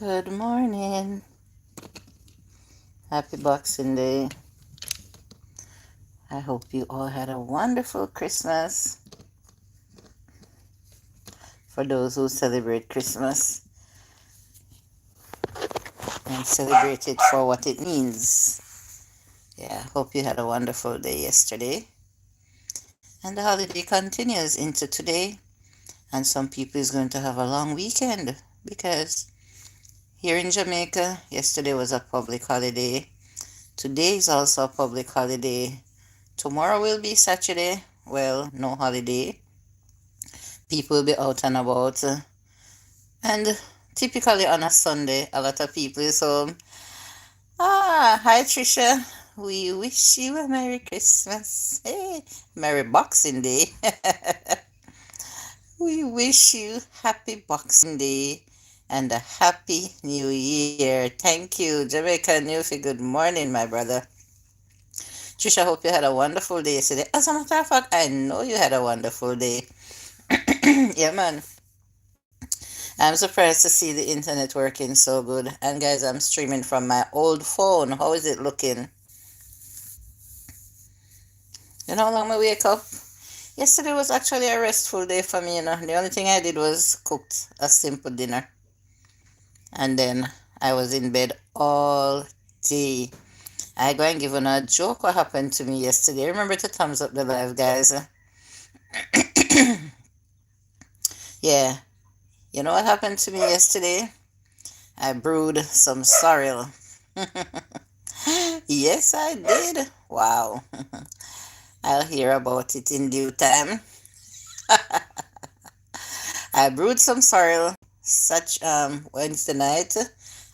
Good morning. Happy Boxing Day. I hope you all had a wonderful Christmas. For those who celebrate Christmas and celebrate it for what it means. Yeah, hope you had a wonderful day yesterday. And the holiday continues into today. And some people is going to have a long weekend because here in Jamaica, yesterday was a public holiday. Today is also a public holiday. Tomorrow will be Saturday. Well, no holiday. People will be out and about. And typically on a Sunday, a lot of people is home. Hi Trisha. We wish you a Merry Christmas. Hey, Merry Boxing Day. We wish you Happy Boxing Day and a Happy New Year. Thank you, Jamaica Newfie. Good morning, my brother. Trisha, hope you had a wonderful day yesterday. As a matter of fact, I know you had a wonderful day. Yeah, man. I'm surprised to see the internet working so good. And guys, I'm streaming from my old phone. How is it looking? You know how long I wake up? Yesterday was actually a restful day for me, you know. The only thing I did was cooked a simple dinner. And then I was in bed all day. I go and give on a joke what happened to me yesterday. Remember to thumbs up the live, guys. Yeah. You know what happened to me yesterday? I brewed some sorrel. Yes, I did. Wow. I'll hear about it in due time. I brewed some sorrel such Wednesday night.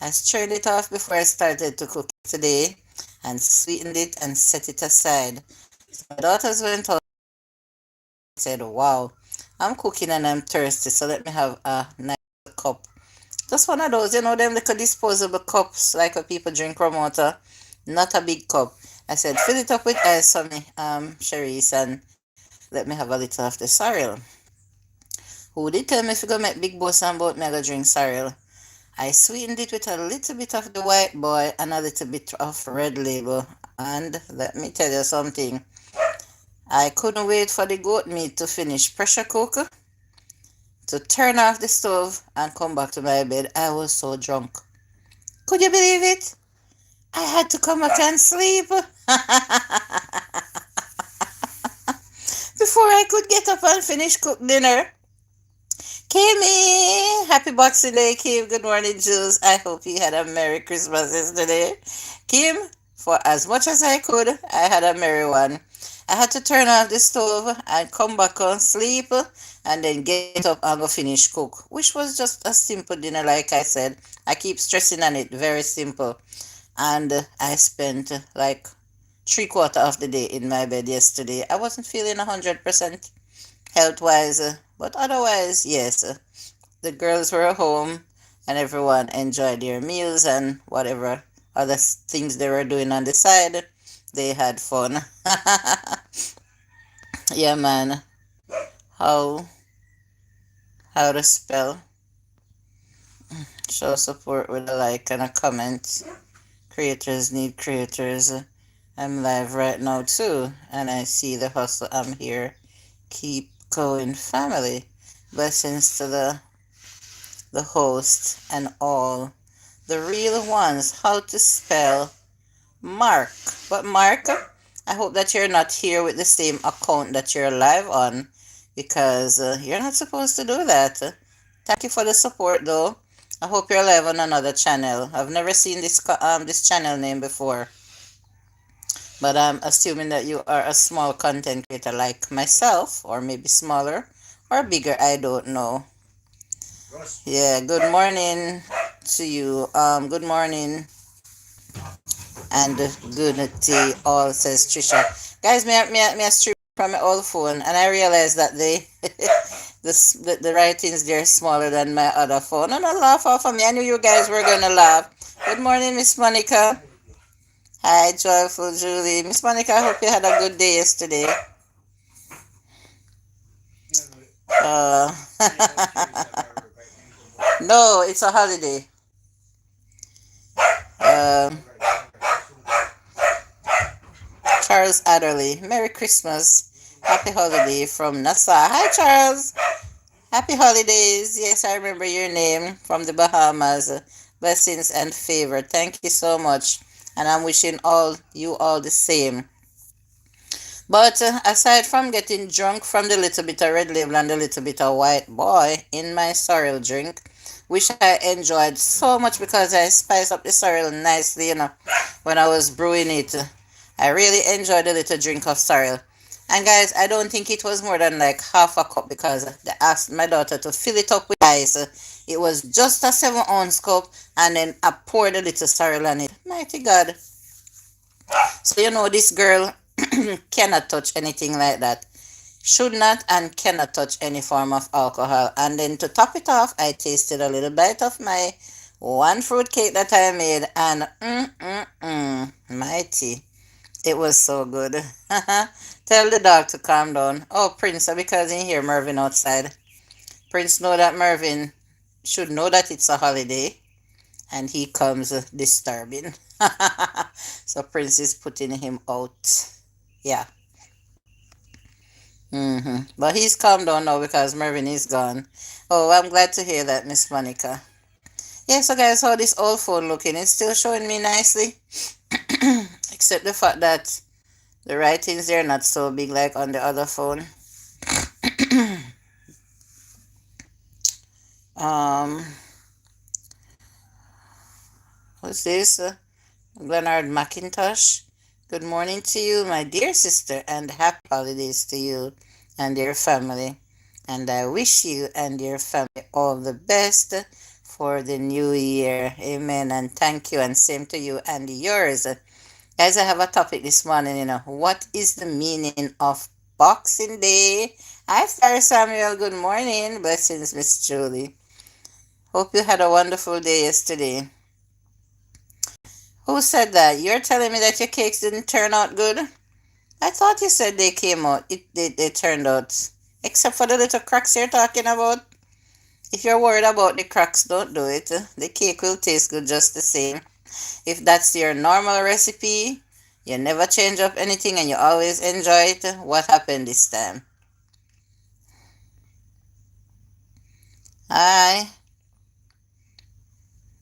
I stirred it off before I started to cook it today and sweetened it and set it aside. So my daughters went out and said, wow, I'm cooking and I'm thirsty, so let me have a nice cup. Just one of those, you know, them little disposable cups like what people drink rum water. Not a big cup. I said, fill it up with ice for me, Cherise, and let me have a little of the sorrel. Who did tell me if you go make big boss and boat me I go drink sorrel? I sweetened it with a little bit of the white boy and a little bit of red label. And let me tell you something. I couldn't wait for the goat meat to finish pressure cook, to turn off the stove and come back to my bed. I was so drunk. Could you believe it? I had to come back and sleep before I could get up and finish cook dinner. Kimmy, happy Boxing Day, Kim. Good morning, Jules. I hope you had a Merry Christmas yesterday. Kim, for as much as I could, I had a merry one. I had to turn off the stove and come back on sleep and then get up and go finish cook, which was just a simple dinner, like I said. I keep stressing on it, very simple. And I spent like 3/4 of the day in my bed yesterday. I wasn't feeling 100% health wise, but otherwise, yes, the girls were home and everyone enjoyed their meals and whatever other things they were doing on the side. They had fun. Yeah, man. How how to spell? Show support with a like and a comment. Creators need creators. I'm live right now too, and I see the hustle. I'm here. Keep going, family. Blessings to the host and all the real ones. How to spell Mark? But Mark, I hope that you're not here with the same account that you're live on, because you're not supposed to do that. Thank you for the support, though. I hope you're live on another channel. I've never seen this channel name before. But I'm assuming that you are a small content creator like myself, or maybe smaller or bigger, I don't know. Yeah, good morning to you. Good morning and good day all, says Trisha. Guys, me I stream from my old phone and I realized that the writings there smaller than my other phone. And I laugh off of me. I knew you guys were gonna laugh. Good morning, Miss Monica. Hi, Joyful Julie. Miss Monica, I hope you had a good day yesterday. Uh, no, it's a holiday. Charles Adderley. Merry Christmas. Happy holiday from Nassau. Hi, Charles. Happy holidays. Yes, I remember your name from the Bahamas. Blessings and favor. Thank you so much. And I'm wishing all you all the same. But aside from getting drunk from the little bit of red label and the little bit of white boy in my sorrel drink, which I enjoyed so much because I spiced up the sorrel nicely, when I was brewing it. I really enjoyed a little drink of sorrel. And guys, I don't think it was more than like half a cup because I asked my daughter to fill it up with ice. It was just a 7 ounce cup, and then I poured a little sorrel on it. Mighty God. So this girl cannot touch anything like that. Should not and cannot touch any form of alcohol. And then to top it off, I tasted a little bite of my one fruit cake that I made, and mighty. It was so good. Tell the dog to calm down. Oh, Prince, because in here Mervin outside. Prince know that Mervin should know that it's a holiday, and he comes disturbing. So Prince is putting him out. Yeah. But he's calmed down now because Mervin is gone. Oh, I'm glad to hear that, Miss Monica. Yeah, so guys, how this old phone looking? It's still showing me nicely. Except the fact that the writings there not so big like on the other phone. um, what's this? Glenard McIntosh. Good morning to you, my dear sister, and happy holidays to you and your family. And I wish you and your family all the best for the new year. Amen. And thank you, and same to you and yours. Guys, I have a topic this morning, What is the meaning of Boxing Day? Hi, Star Samuel. Good morning. Blessings, Miss Julie. Hope you had a wonderful day yesterday. Who said that? You're telling me that your cakes didn't turn out good? I thought you said they came out. They turned out. Except for the little cracks you're talking about. If you're worried about the cracks, don't do it. The cake will taste good just the same. If that's your normal recipe, you never change up anything and you always enjoy it, what happened this time? Hi.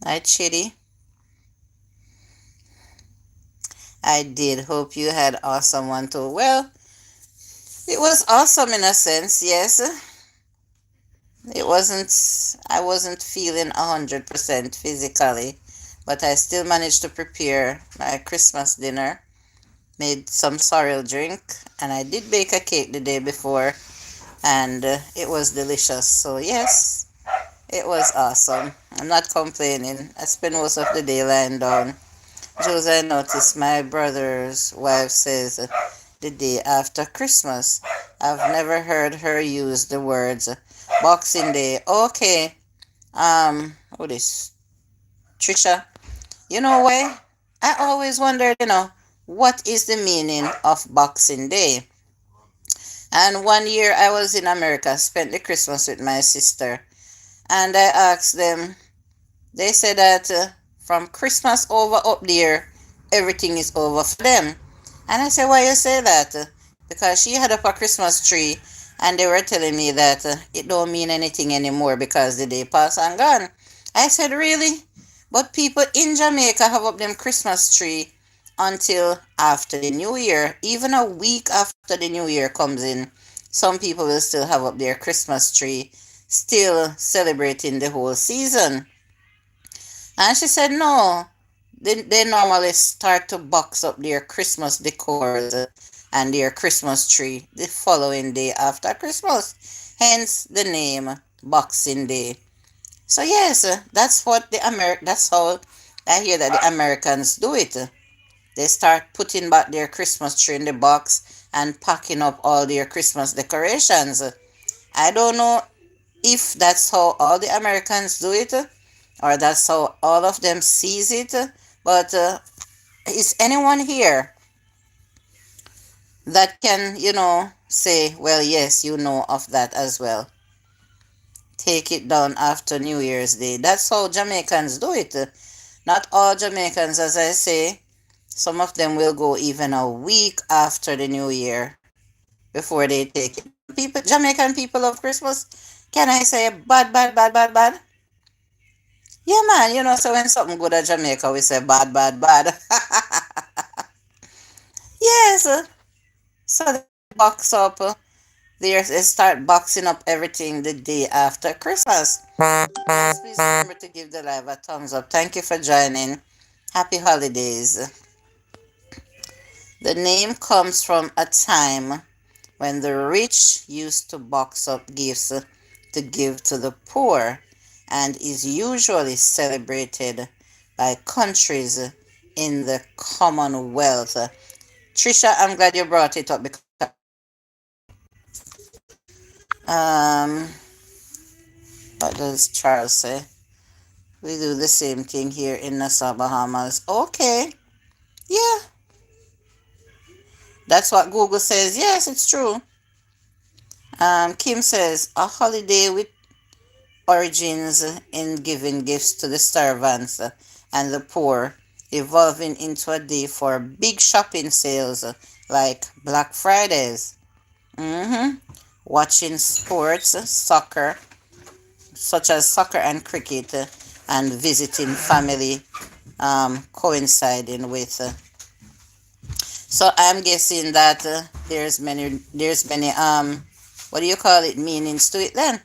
Hi, Chitty. I did. Hope you had awesome one too. Well, it was awesome in a sense, yes. I wasn't feeling 100% physically, but I still managed to prepare my Christmas dinner. Made some sorrel drink, and I did bake a cake the day before, and it was delicious. So yes, it was awesome. I'm not complaining. I spent most of the day lying down. Jules, I noticed my brother's wife says the day after Christmas. I've never heard her use the words Boxing Day. Okay. What is Trisha? You know why? I always wondered, what is the meaning of Boxing Day? And one year I was in America, spent the Christmas with my sister, and I asked them, they said that from Christmas over up there, everything is over for them. And I said, why you say that? Because she had up a Christmas tree, and they were telling me that it don't mean anything anymore because the day passed and gone. I said, really? But people in Jamaica have up them Christmas tree until after the New Year. Even a week after the New Year comes in, some people will still have up their Christmas tree, still celebrating the whole season. And she said, no, they normally start to box up their Christmas decors and their Christmas tree the following day after Christmas. Hence the name Boxing Day. So yes, that's how I hear that the Americans do it. They start putting back their Christmas tree in the box and packing up all their Christmas decorations. I don't know if that's how all the Americans do it or that's how all of them sees it, but is anyone here that can, say, well, yes, you know of that as well? Take it down after New Year's Day. That's how Jamaicans do it. Not all Jamaicans, as I say. Some of them will go even a week after the New Year before they take it. People, Jamaican people love Christmas. Can I say bad, bad, bad, bad, bad? Yeah, man. So when something good at Jamaica, we say bad, bad, bad. Yes. So they box up. They start boxing up everything the day after Christmas. Yes, please remember to give the live a thumbs up. Thank you for joining. Happy holidays. The name comes from a time when the rich used to box up gifts to give to the poor and is usually celebrated by countries in the Commonwealth. Trisha, I'm glad you brought it up because um what does Charles say? We do the same thing here in Nassau, Bahamas. Okay. Yeah, that's what Google says. Yes, it's true. Kim says a holiday with origins in giving gifts to the servants and the poor, evolving into a day for big shopping sales like Black Fridays. Watching sports, soccer, such as soccer and cricket, and visiting family coinciding with. So I'm guessing that there's many what do you call it, meanings to it then.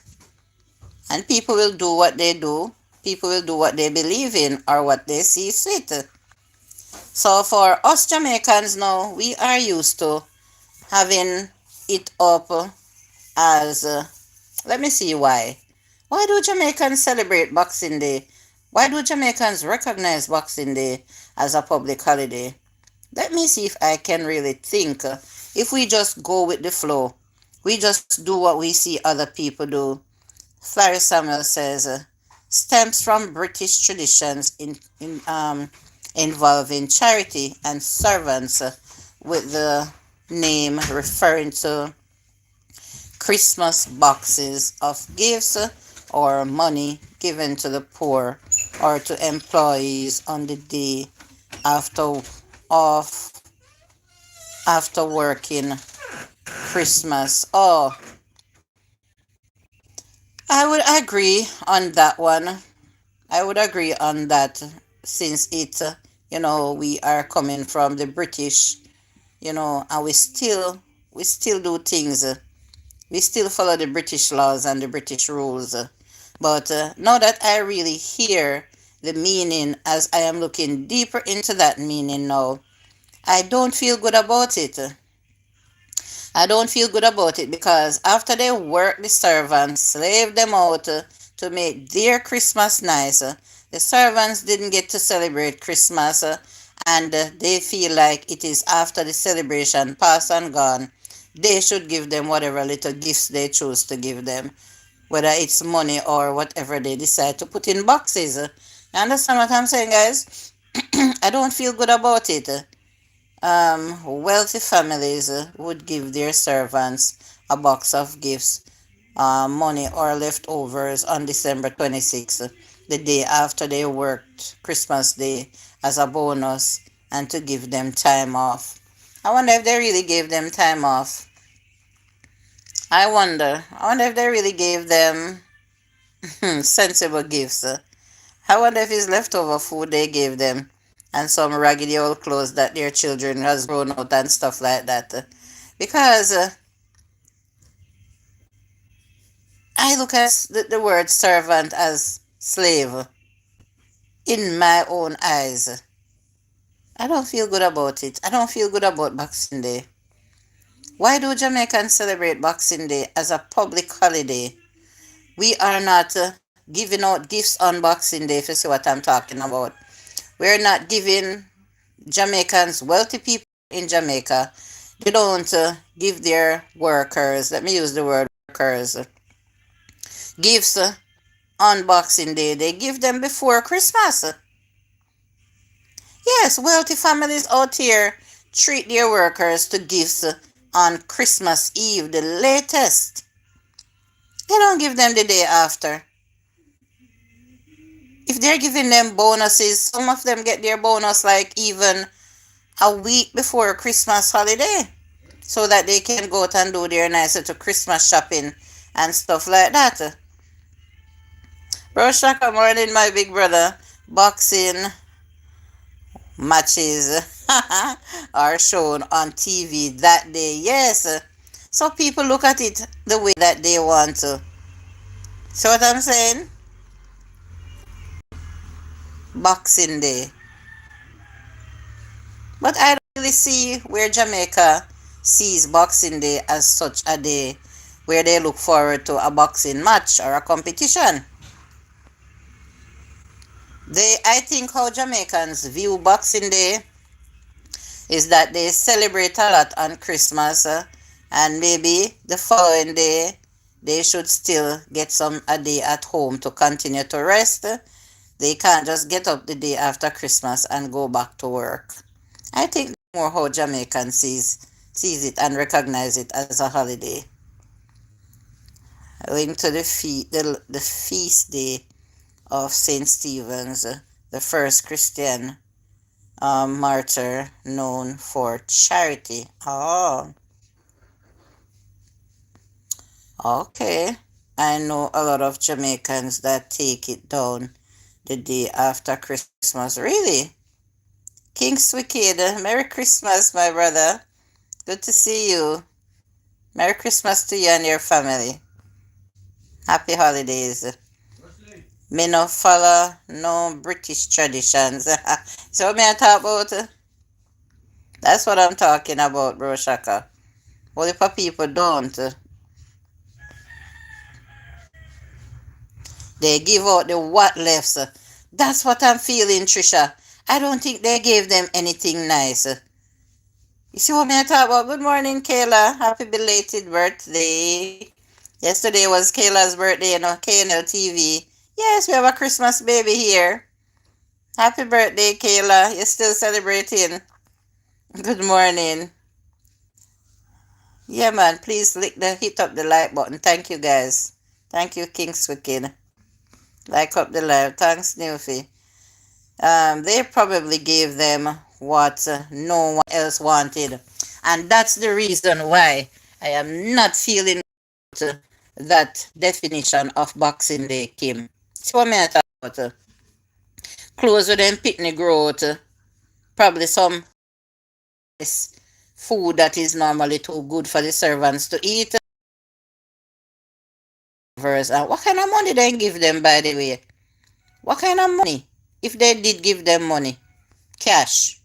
And people will do what they do. People will do what they believe in or what they see fit. So for us Jamaicans now, we are used to having it up as, let me see why. Why do Jamaicans celebrate Boxing Day? Why do Jamaicans recognize Boxing Day as a public holiday? Let me see if I can really think. If we just go with the flow, we just do what we see other people do. Flary Samuel says, stems from British traditions involving charity and servants, with the name referring to Christmas boxes of gifts or money given to the poor or to employees on the day after off after working Christmas. Oh, I would agree on that one. I would agree on that, since we are coming from the British, and we still do things. We still follow the British laws and the British rules. But now that I really hear the meaning, as I am looking deeper into that meaning now, I don't feel good about it. I don't feel good about it because after they work the servants, slave them out to make their Christmas nice, the servants didn't get to celebrate Christmas, and they feel like it is after the celebration past and gone. They should give them whatever little gifts they choose to give them, whether it's money or whatever they decide to put in boxes. You understand what I'm saying, guys? I don't feel good about it. Wealthy families would give their servants a box of gifts, money or leftovers on December 26th, the day after they worked Christmas Day, as a bonus and to give them time off. I wonder if they really gave them time off. I wonder if they really gave them sensible gifts. I wonder if it's leftover food they gave them and some raggedy old clothes that their children has grown out and stuff like that. Because I look at the word servant as slave in my own eyes. I don't feel good about it. I don't feel good about Boxing Day. Why do Jamaicans celebrate Boxing Day as a public holiday? We are not giving out gifts on Boxing Day, if you see what I'm talking about. We're not giving Jamaicans, wealthy people in Jamaica, they don't give their workers, let me use the word workers, gifts on Boxing Day. They give them before Christmas. Yes, wealthy families out here treat their workers to gifts on Christmas Eve, the latest. They don't give them the day after. If they're giving them bonuses, some of them get their bonus like even a week before Christmas holiday, so that they can go out and do their nice little Christmas shopping and stuff like that. Bro Shaka, morning, my big brother. Boxing matches are shown on TV that day. Yes. So people look at it the way that they want to. See what I'm saying? Boxing Day. But I don't really see where Jamaica sees Boxing Day as such a day where they look forward to a boxing match or a competition. I think how Jamaicans view Boxing Day is that they celebrate a lot on Christmas, and maybe the following day they should still get some a day at home to continue to rest. They can't just get up the day after Christmas and go back to work. I think more how Jamaican sees it and recognize it as a holiday. Linked to the feast day of Saint Stephen's, the first Christian martyr known for charity. Oh, okay. I know a lot of Jamaicans that take it down the day after Christmas. Really? King's Wicked, Merry Christmas, my brother. Good to see you. Merry Christmas to you and your family. Happy holidays. Me no follow no British traditions. So what me I talk about? That's what I'm talking about, bro Shaka. What if people don't? They give out the what lefts. That's what I'm feeling, Trisha. I don't think they gave them anything nice. You see what me I talk about? Good morning, Kayla. Happy belated birthday. Yesterday was Kayla's birthday, KNL TV. Yes, we have a Christmas baby here. Happy birthday, Kayla. You're still celebrating. Good morning. Yeah, man, please hit up the like button. Thank you, guys. Thank you, King's Wicked. Like up the live. Thanks, Newfie. They probably gave them what no one else wanted. And that's the reason why I am not feeling that definition of Boxing Day, Kim. See what I talk about? Clothes with them picnic growth. Probably some food that is normally too good for the servants to eat. What kind of money they give them, by the way? What kind of money? If they did give them money. Cash.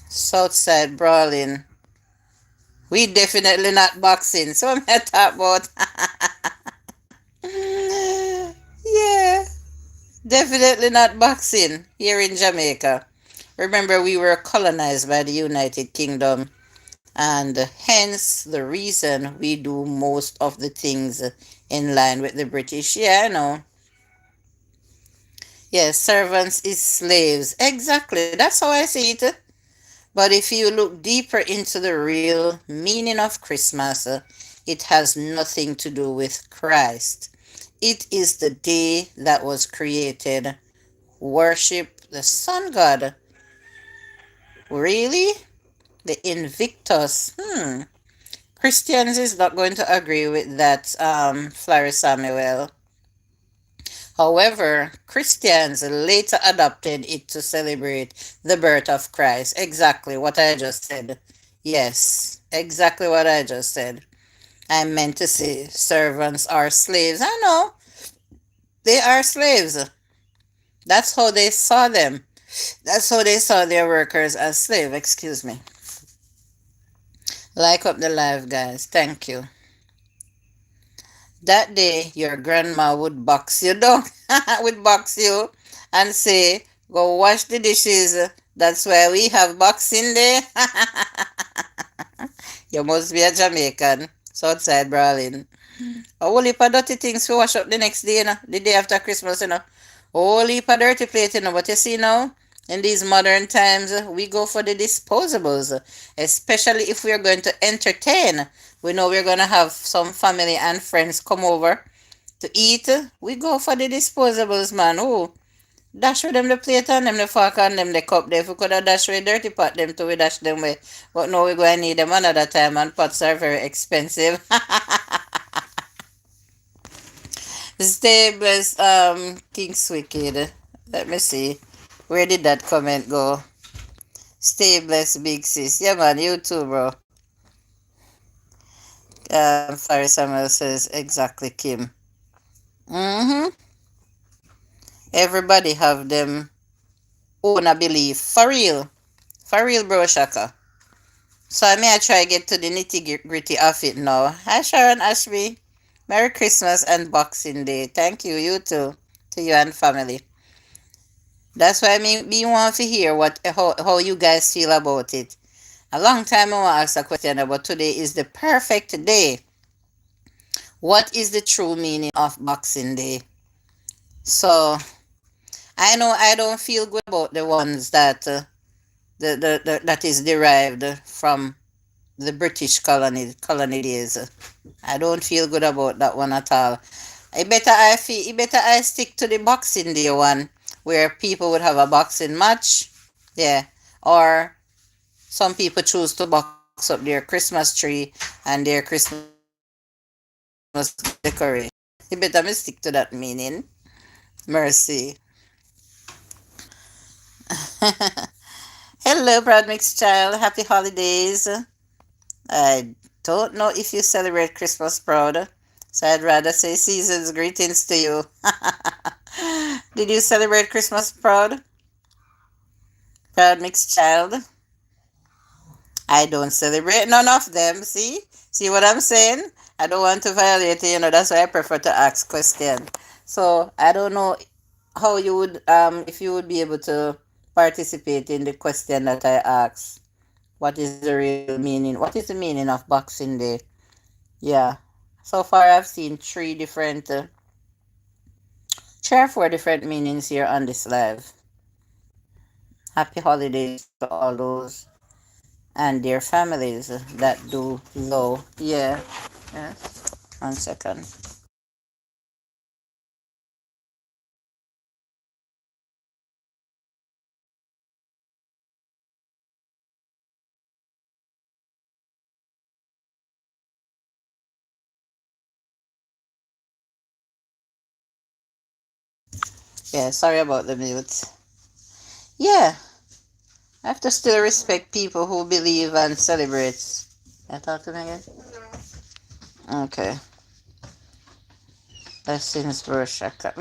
Southside brawling. We definitely not boxing. So I'm talk about. Yeah. Definitely not boxing here in Jamaica. Remember, we were colonized by the United Kingdom, and hence the reason we do most of the things in line with the British. Yeah, I know. Yes, servants is slaves. Exactly. That's how I see it. But if you look deeper into the real meaning of Christmas, it has nothing to do with Christ. It is the day that was created. Worship the sun god. Really? The Invictus. Christians is not going to agree with that, Flary Samuel. However, Christians later adopted it to celebrate the birth of Christ. Exactly what I just said. Yes, exactly what I just said. I meant to say servants are slaves. I know. They are slaves. That's how they saw them. That's how they saw their workers as slaves. Excuse me. Like up the live, guys. Thank you. That day, your grandma would box you down, would box you and say, go wash the dishes. That's why we have Boxing Day. You must be a Jamaican. Southside brawling. A whole heap of dirty things to wash up the next day, the day after Christmas, A whole heap of dirty plate, But you see now, in these modern times, we go for the disposables, especially if we are going to entertain. We know we're going to have some family and friends come over. to eat, we go for the disposables, man. Oh, dash with them the plate and them the fork and them the cup. There, if we could have dash with dirty pot, them too, we dash them with. But no, we going to need them another time, and pots are very expensive. Stay blessed, King's Wicked. Let me see. Where did that comment go? Stay blessed, big sis. Yeah, man, you too, bro. Faris Samuel says, exactly, Kim. Mm-hmm. Everybody have them own a belief. For real. For real, bro, Shaka. So I may I try get to the nitty gritty of it now. Hi, Sharon Ashby. Merry Christmas and Boxing Day. Thank you, you too. To you and family. That's why me want to hear how you guys feel about it. A long time I want to ask a question about today is the perfect day. What is the true meaning of Boxing Day? So I know I don't feel good about the ones that that is derived from the British colony days. I don't feel good about that one at all. I better I stick to the Boxing Day one where people would have a boxing match. Yeah. Or some people choose to box up their Christmas tree and their Christmas decoration. You better me stick to that meaning. Mercy. Hello, Proud Mixed Child. Happy holidays. I don't know if you celebrate Christmas, Proud. So I'd rather say season's greetings to you. Did you celebrate Christmas, Proud? Proud Mixed Child? I don't celebrate none of them. See what I'm saying? I don't want to violate it, that's why I prefer to ask questions. So I don't know how you would if you would be able to participate in the question that I asked. What is the real meaning? What is the meaning of Boxing Day? Yeah. So far I've seen three or four different meanings here on this live. Happy holidays to all those and their families that do so. Yeah. Yeah. 1 second. Yeah, sorry about the mute. Yeah, I have to still respect people who believe and celebrate. Can I talk to me again? Okay. Blessings for Shaka.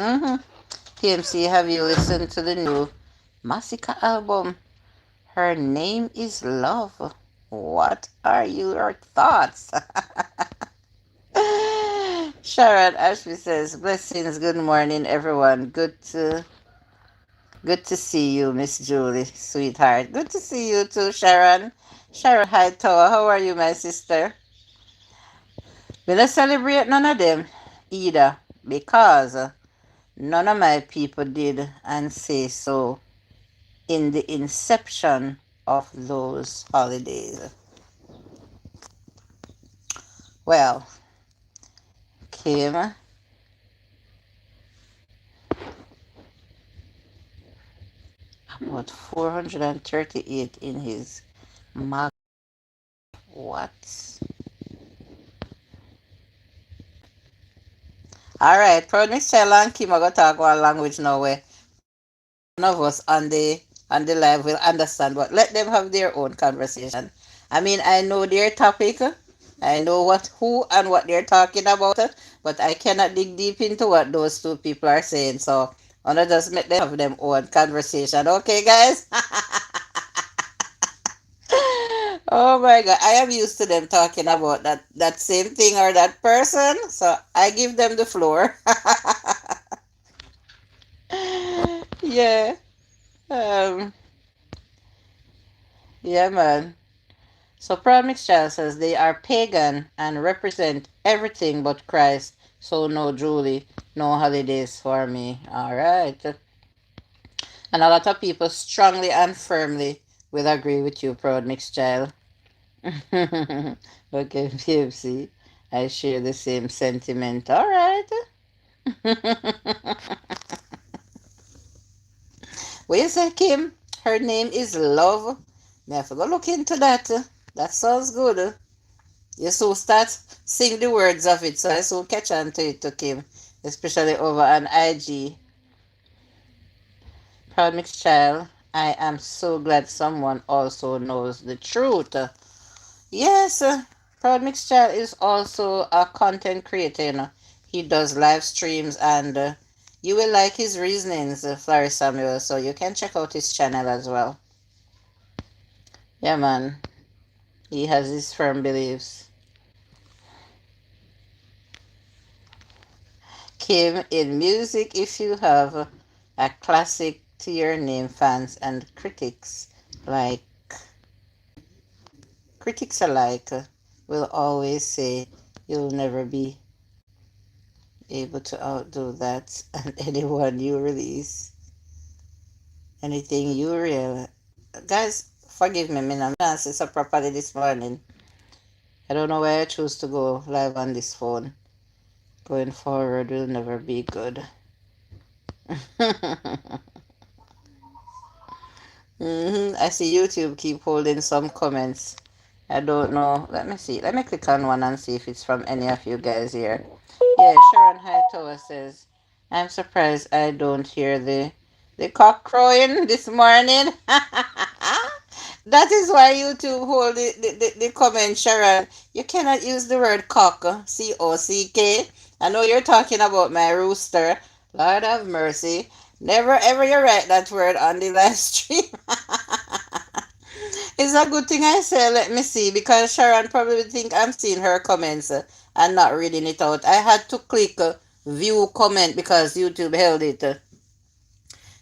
PMC, have you listened to the new Masika album? Her name is Love. What are your thoughts? Sharon Ashby says, blessings, good morning, everyone. Good to see you, Miss Julie, sweetheart. Good to see you too, Sharon. Sharon Hightower, how are you, my sister? Will I celebrate none of them either because none of my people did and say so in the inception of those holidays. Well, Kim, about 438 in his mug. What? Alright, Proud Miss Shella and Kim are going to talk one language now where none of us on the live will understand, but let them have their own conversation. I mean, I know their topic, I know who and what they're talking about, but I cannot dig deep into what those two people are saying. So I'm gonna just let them have them own conversation. Okay, guys? Oh my god, I am used to them talking about that same thing or that person, so I give them the floor. Yeah. Um. Yeah, man. So Promise Child says they are pagan and represent everything but Christ. So no Julie, no holidays for me. All right. And a lot of people strongly and firmly will agree with you, Proud Mixed Child. Okay, PFC. I share the same sentiment. All right. What you say, Kim? Her name is Love. Me have to go look into that. That sounds good. You soon start sing the words of it, so I soon catch on to it, to Kim, especially over on IG. Proud mixed child. I am so glad someone also knows the truth. Yes, Proud mixed child is also a content creator. He does live streams, and you will like his reasonings, Florrie Samuel. So you can check out his channel as well. Yeah, man. He has his firm beliefs. Kim, in music, if you have a classic to your name, fans and like critics alike will always say you'll never be able to outdo that and anyone you release, anything you real. Guys, forgive me, I'm not so properly this morning. I don't know why I choose to go live on this phone. Going forward will never be good. I see YouTube keep holding some comments. I don't know. Let me see. Let me click on one and see if it's from any of you guys here. Yeah, Sharon Hightower says, I'm surprised I don't hear the cock crowing this morning. That is why YouTube hold the comment, Sharon. You cannot use the word cock, C-O-C-K. I know you're talking about my rooster. Lord have mercy. Never ever you write that word on the live stream. It's a good thing I say, let me see, because Sharon probably think I'm seeing her comments and not reading it out. I had to click view comment because YouTube held it.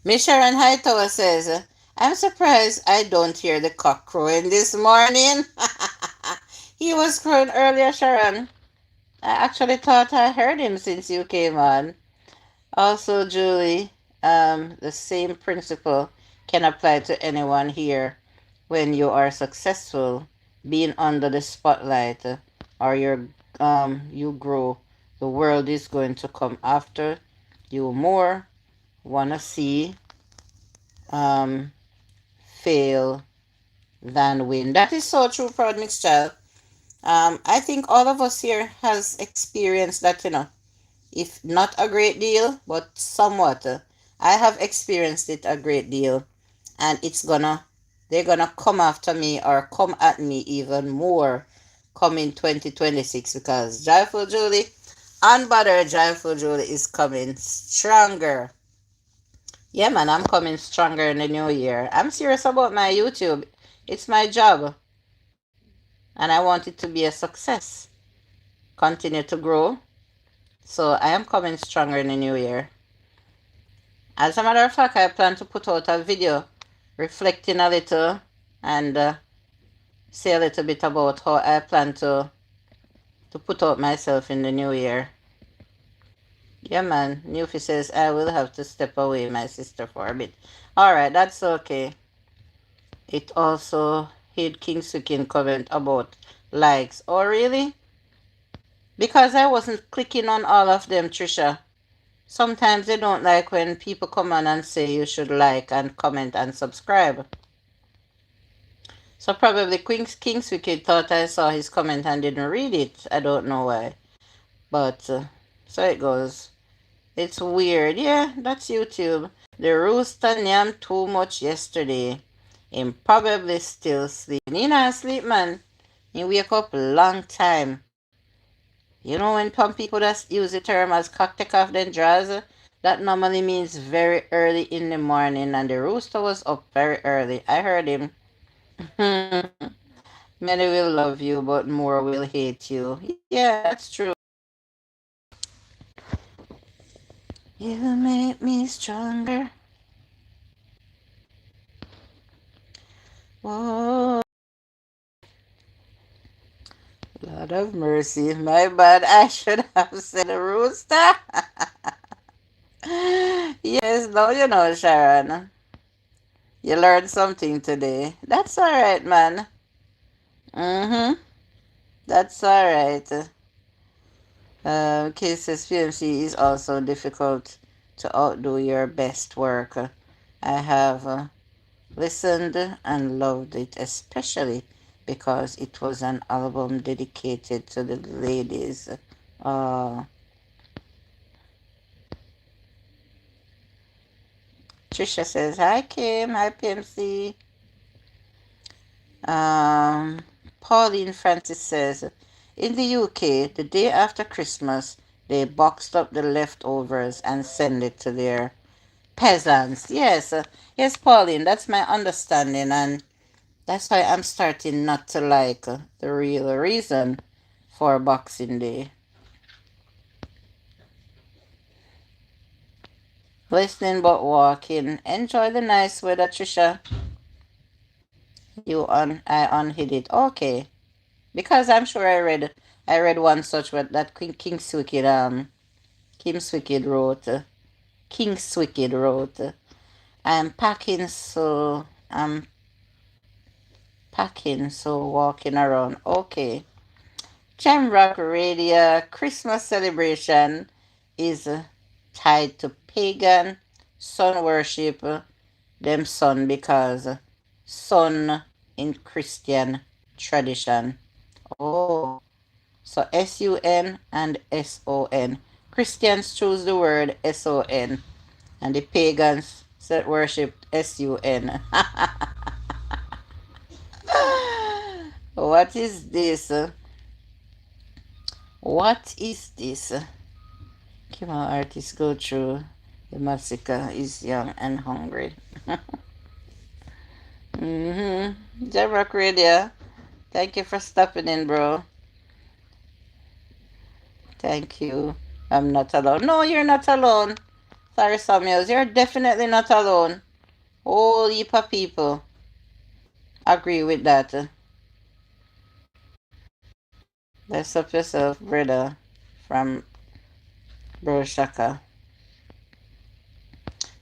Miss Sharon Hightower says, I'm surprised I don't hear the cock crowing this morning. He was crowing earlier, Sharon. I actually thought I heard him since you came on. Also, Julie, the same principle can apply to anyone here. When you are successful, being under the spotlight, or you grow, the world is going to come after you more. Wanna see um, fail than win. That is so true, Proud Mixed Child. I think all of us here has experienced that, if not a great deal, but somewhat. I have experienced it a great deal, and they're gonna come after me or come at me even more coming 2026 because Joyful Julie, Unbothered Joyful Julie is coming stronger. Yeah, man, I'm coming stronger in the new year. I'm serious about my YouTube. It's my job, and I want it to be a success. Continue to grow. So I am coming stronger in the new year. As a matter of fact, I plan to put out a video reflecting a little and say a little bit about how I plan to put out myself in the new year. Yeah, man. Newfie says I will have to step away, my sister, for a bit. Alright, that's okay. It also hid Kingsukin comment about likes. Oh, really? Because I wasn't clicking on all of them, Trisha. Sometimes they don't like when people come on and say you should like and comment and subscribe. So probably King's Wicked thought I saw his comment and didn't read it. I don't know why. But so it goes. It's weird. Yeah, that's YouTube. The rooster napped too much yesterday. Him probably still sleeping. He not sleep, man. He wake up long time. You know when some people that use the term as cock take off them drawers? That normally means very early in the morning, and the rooster was up very early. I heard him. Many will love you, but more will hate you. Yeah, that's true. You make me stronger. Whoa. Lord of mercy. My bad. I should have said a rooster. Yes, no, Sharon. You learned something today. That's alright, man. Mm-hmm. That's alright. Cases PMC is also difficult to outdo your best work. I have listened and loved it, especially because it was an album dedicated to the ladies. Uh, Trisha says, "Hi Kim, hi PMC." Um, Pauline Francis says, "In the UK, the day after Christmas, they boxed up the leftovers and send it to their peasants." Yes, yes, Pauline, that's my understanding, and that's why I'm starting not to like the real reason for Boxing Day. Listening but walking. Enjoy the nice weather, Trisha. I unhid it. Okay, because I'm sure I read one such what that King's Wicked wrote. King's Wicked wrote. I'm packing, so I'm packing, so walking around. Okay. Jamrock Radio Christmas celebration is tied to pagan sun worship, them sun because sun in Christian tradition. Oh, so SUN and SON. Christians choose the word SON, and the pagans worshipped SUN. What is this? What is this? Come on, artists go through the massacre is young and hungry. Jamrock Radio, thank you for stopping in, bro. Thank you. I'm not alone. No, you're not alone. Sorry, Samuels, you're definitely not alone. Whole heap of people agree with that. Bless up yourself, brother, from Bro Shaka.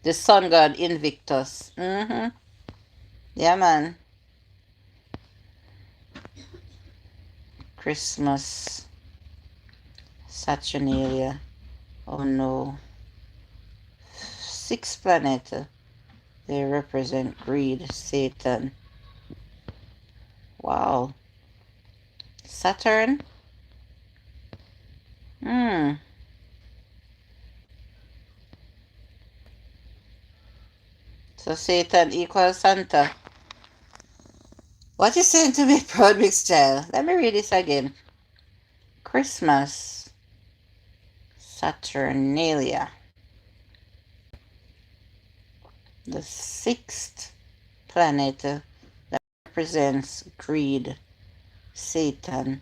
The sun god Invictus. Yeah, man. Christmas. Saturnalia. Oh no. 6 planets. They represent greed, Satan. Wow. Saturn? Hmm. So Satan equals Santa. What you saying to me, proud mixed child? Let me read this again. Christmas. Saturnalia. The 6th planet that represents greed, Satan,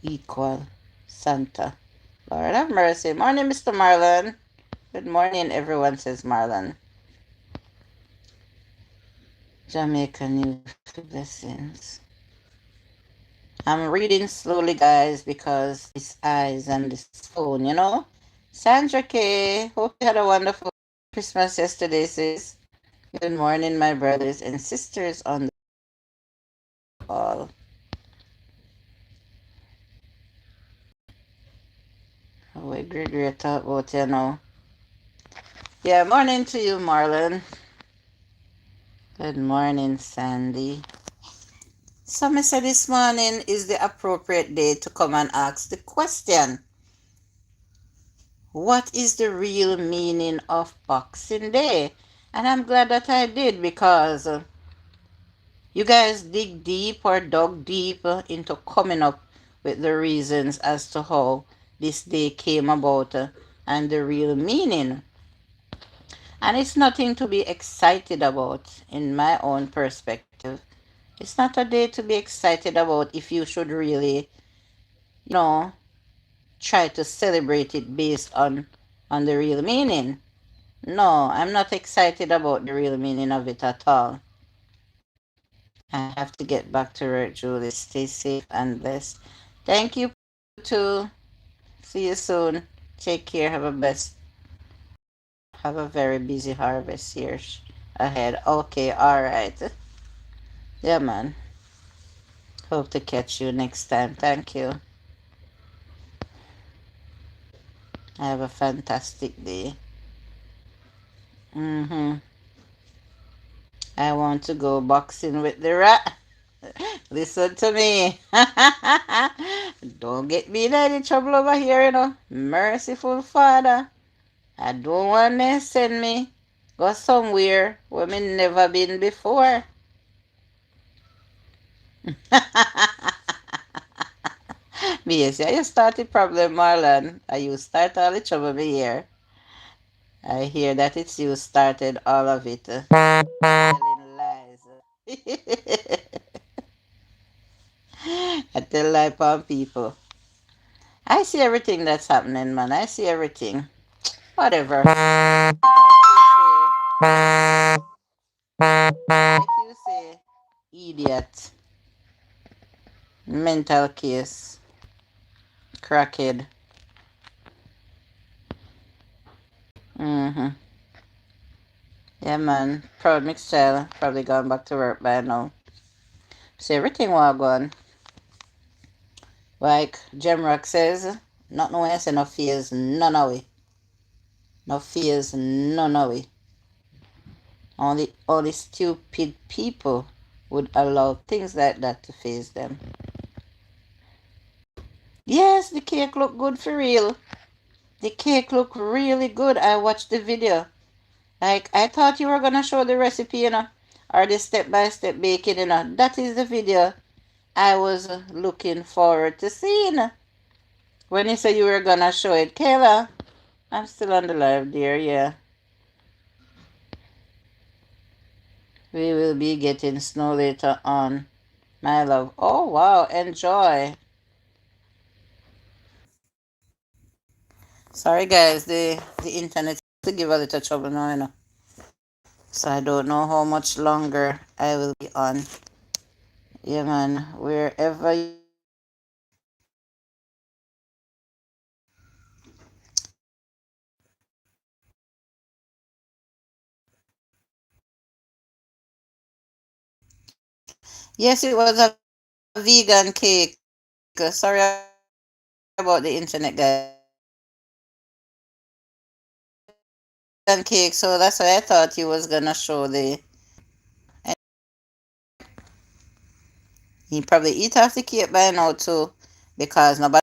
equal Santa. Lord have mercy. Morning, Mr. Marlon. Good morning, everyone, says Marlon. Jamaica News Blessings. I'm reading slowly, guys, because this eyes and this phone, Sandra K. Hope you had a wonderful Christmas yesterday, sis. Good morning, my brothers and sisters on the call. Oh, wait, Gregory, I thought about Yeah, morning to you, Marlon. Good morning, Sandy. So, I said this morning is the appropriate day to come and ask the question. What is the real meaning of Boxing Day? And I'm glad that I did because you guys dug deep into coming up with the reasons as to how this day came about and the real meaning. And it's nothing to be excited about in my own perspective. It's not a day to be excited about if you should really, you know, try to celebrate it based on the real meaning. No, I'm not excited about the real meaning of it at all. I have to get back to work, Julie. Stay safe and blessed. Thank you too. See you soon. Take care. Have a very busy harvest here ahead. Okay, all right. Yeah, man. Hope to catch you next time. Thank you. Have a fantastic day. Mm-hmm. I want to go boxing with the rat. Listen to me. Don't get me in any trouble over here, Merciful Father. I don't want to send me go somewhere where me never been before. Me, yes, yeah, you started problem, Marlon. You start all the trouble me here. I hear that it's you started all of it. Telling lies. I tell lie upon people. I see everything that's happening, man. I see everything. Whatever. Like you say, idiot, mental case, crackhead. Mm-hmm. Yeah, man. Proud mixed child. Probably gone back to work by now. See everything while gone. Like Jemrock says, not no answer, no fears, none of it. No fears, none of it. Only stupid people would allow things like that to face them. Yes, the cake looked good for real. The cake looked really good. I watched the video. Like, I thought you were gonna show the recipe, or the step-by-step baking, That is the video I was looking forward to seeing. When you said you were gonna show it, Kayla, I'm still on the live, dear, yeah. We will be getting snow later on, my love. Oh, wow, enjoy. Sorry, guys, the internet to give a little trouble now, So I don't know how much longer I will be on. Yeah, man, wherever you. Yes, it was a vegan cake. Sorry about the internet, guys. Vegan cake, so that's why I thought he was gonna show the. He probably eat off the cake by now too, because nobody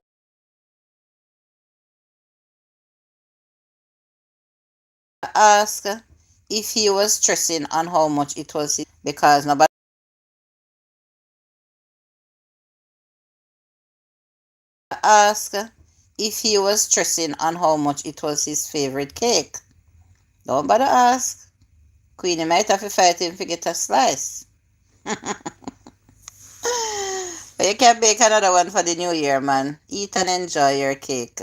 asked if he was stressing on how much it was his, because nobody asked if he was stressing on how much it was his favorite cake. Don't bother ask. Queenie might have to fight him to get a slice. But you can bake another one for the new year, man. Eat and enjoy your cake.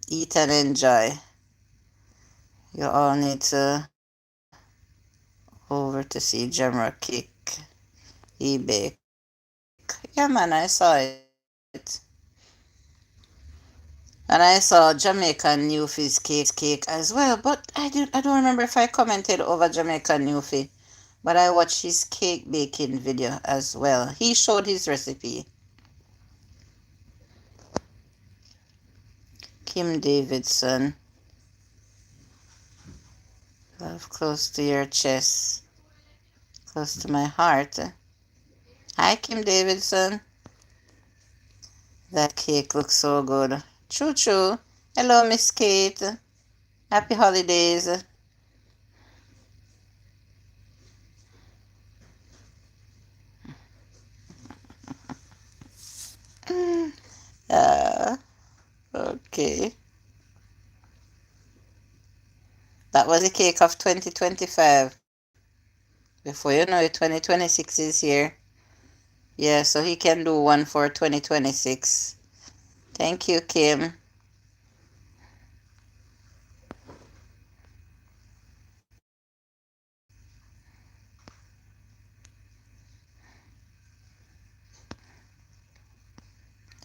Eat and enjoy. You all need to over to see Jamra cake. He bake. Yeah, man, I saw it. And I saw Jamaican Newfie's cake as well. But I don't remember if I commented over Jamaican Newfie. But I watched his cake baking video as well. He showed his recipe. Kim Davidson. Love close to your chest. Close to my heart. Hi, Kim Davidson. That cake looks so good. Choo choo. Hello, Miss Kate. Happy holidays. Uh, okay. That was the cake of 2025. Before you know it, 2026 is here. Yeah, so he can do one for 2026. Thank you, Kim.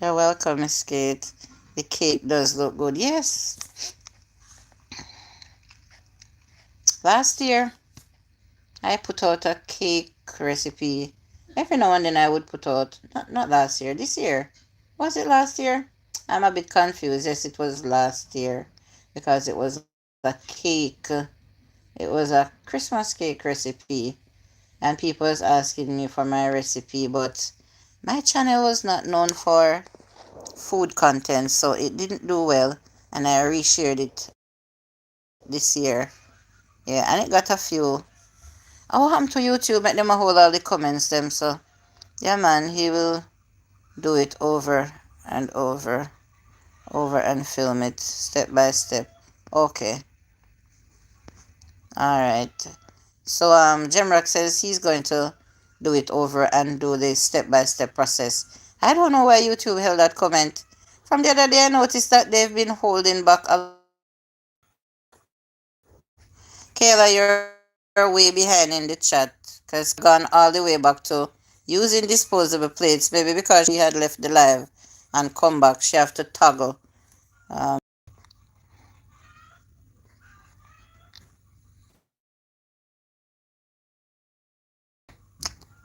You're welcome, Miss Kate. The cake does look good. Yes. Last year, I put out a cake recipe. Every now and then I would put out, not last year, this year. Was it last year? I'm a bit confused. Yes, it was last year because it was a cake. It was a Christmas cake recipe, and people was asking me for my recipe, but my channel was not known for food content, so it didn't do well, and I reshared it this year. Yeah, and it got a few. Oh, what happened to YouTube? Make them a hold all the comments them. So yeah, man, he will do it over and film it step by step. Okay, all right. So Jemrock says he's going to do it over and do the step by step process. I don't know why YouTube held that comment. From the other day, I noticed that they've been holding back a lot of comments. Kayla, you're way behind in the chat because Kayla gone all the way back to using disposable plates. Maybe because she had left the live and come back, she have to toggle. Um,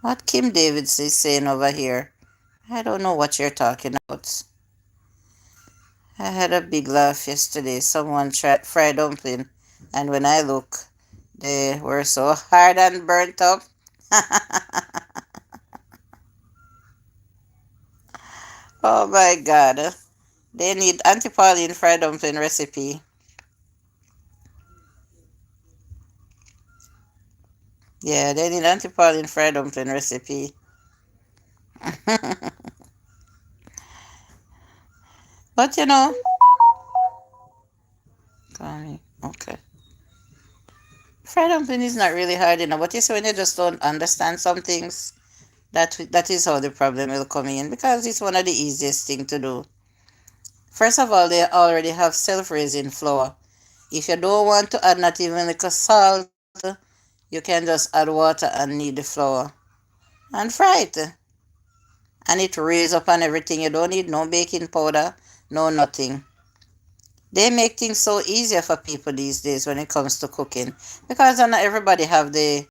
what Kim Davis is saying over here, I don't know what you're talking about. I had a big laugh yesterday. Someone tried fried dumpling, and when I look, they were so hard and burnt up. Oh my god. They need antipalin fried dumpling recipe. Yeah, they need antipalin fried dumpling recipe. But you know, okay. Fried dumpling is not really hard enough. But you see, when you just don't understand some things, that is how the problem will come in because it's one of the easiest thing to do. First of all, they already have self-raising flour. If you don't want to add not even like a salt, you can just add water and knead the flour and fry it. And it raise up and everything. You don't need no baking powder, no nothing. They make things so easier for people these days when it comes to cooking because not everybody have the